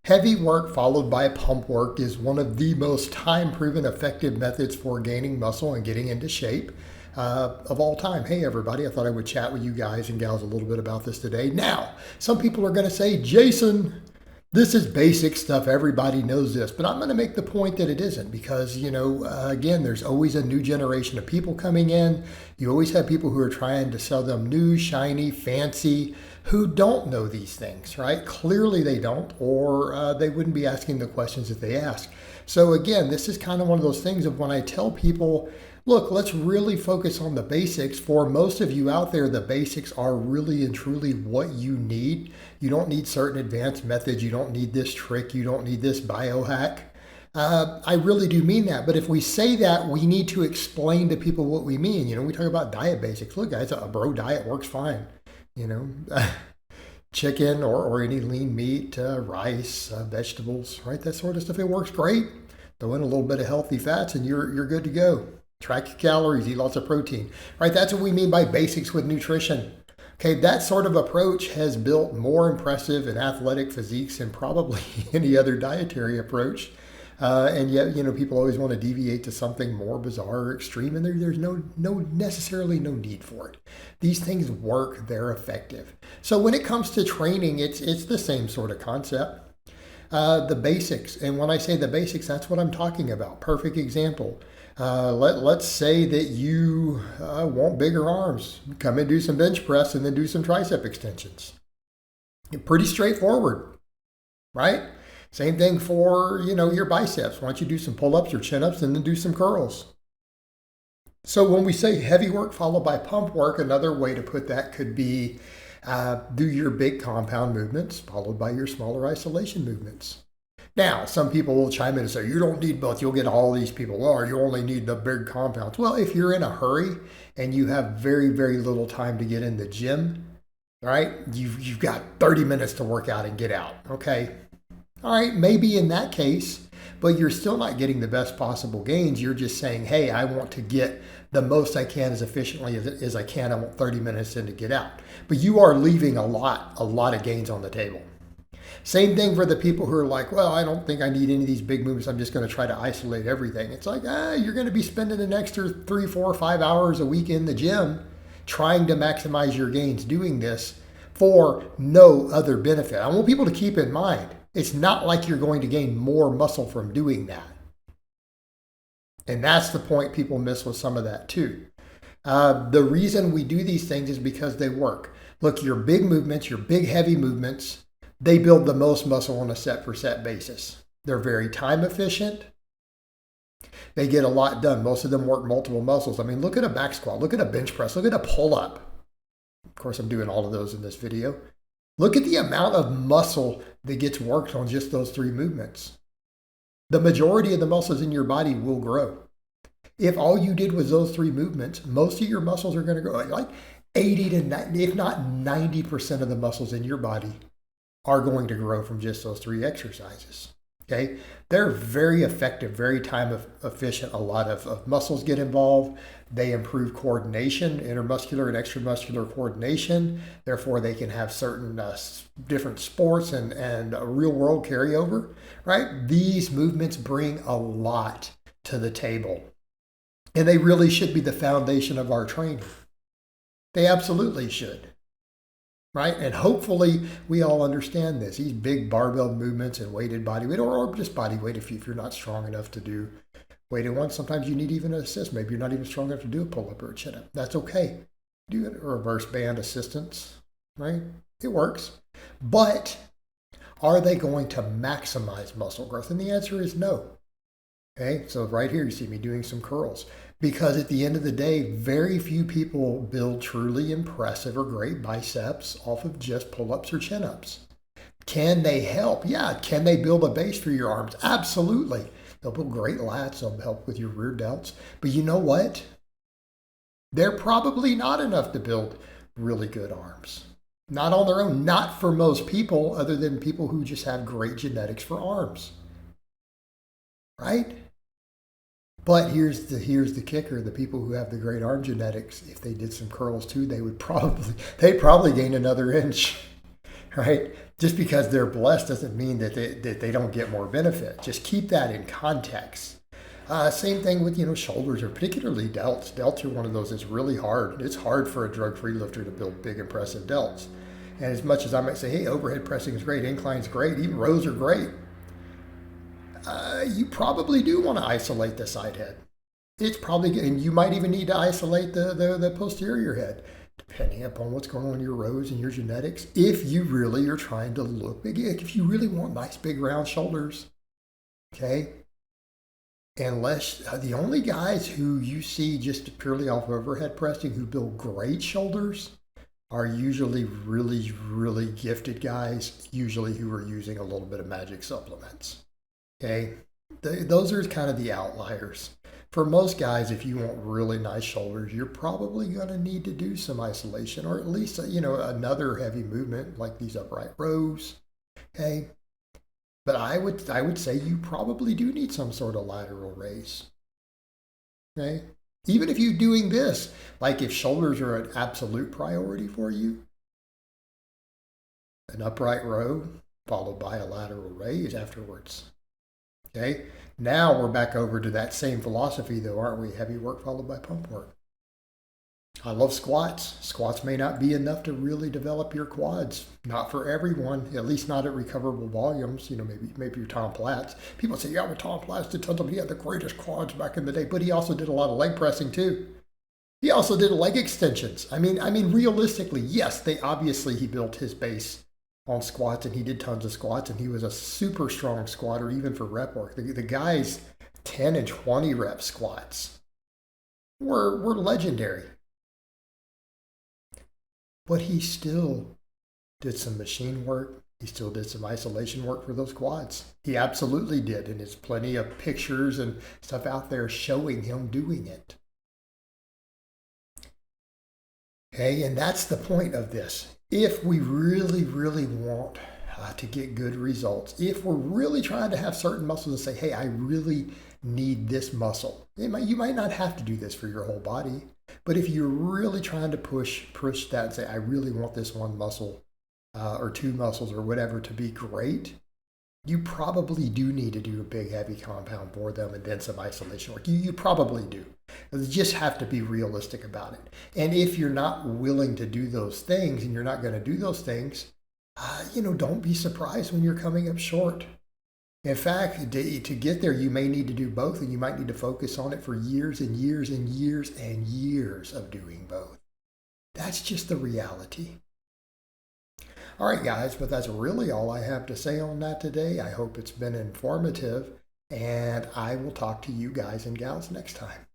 Heavy work followed by pump work is one of the most time-proven effective methods for gaining muscle and getting into shape of all time. Hey, everybody, I thought I would chat with you guys and gals a little bit about this today. Now, some people are going to say, Jason, this is basic stuff. Everybody knows this. But I'm going to make the point that it isn't because, again, there's always a new generation of people coming in. You always have people who are trying to sell them new, shiny, fancy, who don't know these things, right? Clearly they don't, or they wouldn't be asking the questions that they ask. So again, this is kind of one of those things of when I tell people, look, let's really focus on the basics. For most of you out there, the basics are really and truly what you need. You don't need certain advanced methods. You don't need this trick. You don't need this biohack. I really do mean that. But if we say that, we need to explain to people what we mean. We talk about diet basics. Look, guys, a bro diet works fine. Chicken or any lean meat, rice, vegetables, right? That sort of stuff. It works great. Throw in a little bit of healthy fats and you're good to go. Track your calories, eat lots of protein, right? That's what we mean by basics with nutrition. Okay, that sort of approach has built more impressive and athletic physiques than probably any other dietary approach. And yet, people always want to deviate to something more bizarre or extreme, and there's necessarily no need for it. These things work, they're effective. So when it comes to training, it's the same sort of concept. The basics, and when I say the basics, that's what I'm talking about. Perfect example. Let's say that you want bigger arms. Come and do some bench press and then do some tricep extensions. Pretty straightforward, right? Same thing for, your biceps. Why don't you do some pull-ups or chin-ups and then do some curls? So when we say heavy work followed by pump work, another way to put that could be do your big compound movements followed by your smaller isolation movements. Now, some people will chime in and say, you don't need both. You'll get all these people, or you only need the big compounds. Well, if you're in a hurry and you have very, very little time to get in the gym, right? You've got 30 minutes to work out and get out, okay? All right, maybe in that case, but you're still not getting the best possible gains. You're just saying, hey, I want to get the most I can as efficiently as I can. I want 30 minutes in to get out. But you are leaving a lot of gains on the table. Same thing for the people who are like, well, I don't think I need any of these big movements. I'm just going to try to isolate everything. It's like, you're going to be spending an extra 3, 4, 5 hours a week in the gym trying to maximize your gains doing this for no other benefit. I want people to keep in mind, it's not like you're going to gain more muscle from doing that. And that's the point people miss with some of that too. The reason we do these things is because they work. Look, your big movements, your big heavy movements, they build the most muscle on a set per set basis. They're very time efficient. They get a lot done. Most of them work multiple muscles. I mean, look at a back squat, look at a bench press, look at a pull up. Of course, I'm doing all of those in this video. Look at the amount of muscle that gets worked on just those 3 movements. The majority of the muscles in your body will grow. If all you did was those 3 movements, most of your muscles are going to grow. Like 80 to 90, if not 90% of the muscles in your body are going to grow from just those 3 exercises. Okay, they're very effective, very time efficient. A lot of muscles get involved. They improve coordination, intermuscular and extramuscular coordination. Therefore, they can have certain different sports and real world carryover, right? These movements bring a lot to the table. And they really should be the foundation of our training. They absolutely should. Right? And hopefully we all understand this. These big barbell movements and weighted body weight, or just body weight if you're not strong enough to do weighted ones. Sometimes you need even an assist. Maybe you're not even strong enough to do a pull-up or a chin-up. That's okay. Do a reverse band assistance, right? It works. But are they going to maximize muscle growth? And the answer is no. Okay, so right here you see me doing some curls. Because at the end of the day, very few people build truly impressive or great biceps off of just pull-ups or chin-ups. Can they help? Yeah. Can they build a base for your arms? Absolutely. They'll build great lats. They'll help with your rear delts. But you know what? They're probably not enough to build really good arms. Not on their own. Not for most people, other than people who just have great genetics for arms. Right? But here's the kicker: the people who have the great arm genetics, if they did some curls too, they'd probably gain another inch, right? Just because they're blessed doesn't mean that they don't get more benefit. Just keep that in context. Same thing with shoulders, or particularly delts. Delts are one of those that's really hard. It's hard for a drug-free lifter to build big, impressive delts. And as much as I might say, hey, overhead pressing is great, incline's great, even rows are great, you probably do want to isolate the side head. It's probably, and you might even need to isolate the posterior head, depending upon what's going on in your rows and your genetics. If you really are trying to look big, if you really want nice, big, round shoulders, okay? Unless the only guys who you see just purely off overhead pressing who build great shoulders are usually really, really gifted guys, usually who are using a little bit of magic supplements. Okay, those are kind of the outliers. For most guys, if you want really nice shoulders, you're probably going to need to do some isolation, or at least another heavy movement like these upright rows. Okay, but I would say you probably do need some sort of lateral raise. Okay, even if you're doing this, like if shoulders are an absolute priority for you, an upright row followed by a lateral raise afterwards. Okay, now we're back over to that same philosophy though, aren't we? Heavy work followed by pump work. I love squats. Squats may not be enough to really develop your quads. Not for everyone, at least not at recoverable volumes. Maybe your Tom Platz. People say, yeah, but Tom Platz did tons of, he had the greatest quads back in the day, but he also did a lot of leg pressing too. He also did leg extensions. I mean, realistically, yes, he built his base on squats, and he did tons of squats, and he was a super strong squatter even for rep work. The guy's 10 and 20 rep squats were legendary. But he still did some machine work. He still did some isolation work for those quads. He absolutely did, and there's plenty of pictures and stuff out there showing him doing it. Okay, and that's the point of this. If we really, really want to get good results, if we're really trying to have certain muscles and say, hey, I really need this muscle, you might not have to do this for your whole body, but if you're really trying to push that and say, I really want this one muscle or two muscles or whatever to be great, you probably do need to do a big, heavy compound for them and then some isolation work. You probably do. You just have to be realistic about it. And if you're not willing to do those things and you're not going to do those things, don't be surprised when you're coming up short. In fact, to get there, you may need to do both, and you might need to focus on it for years and years and years and years of doing both. That's just the reality. All right, guys, but that's really all I have to say on that today. I hope it's been informative, and I will talk to you guys and gals next time.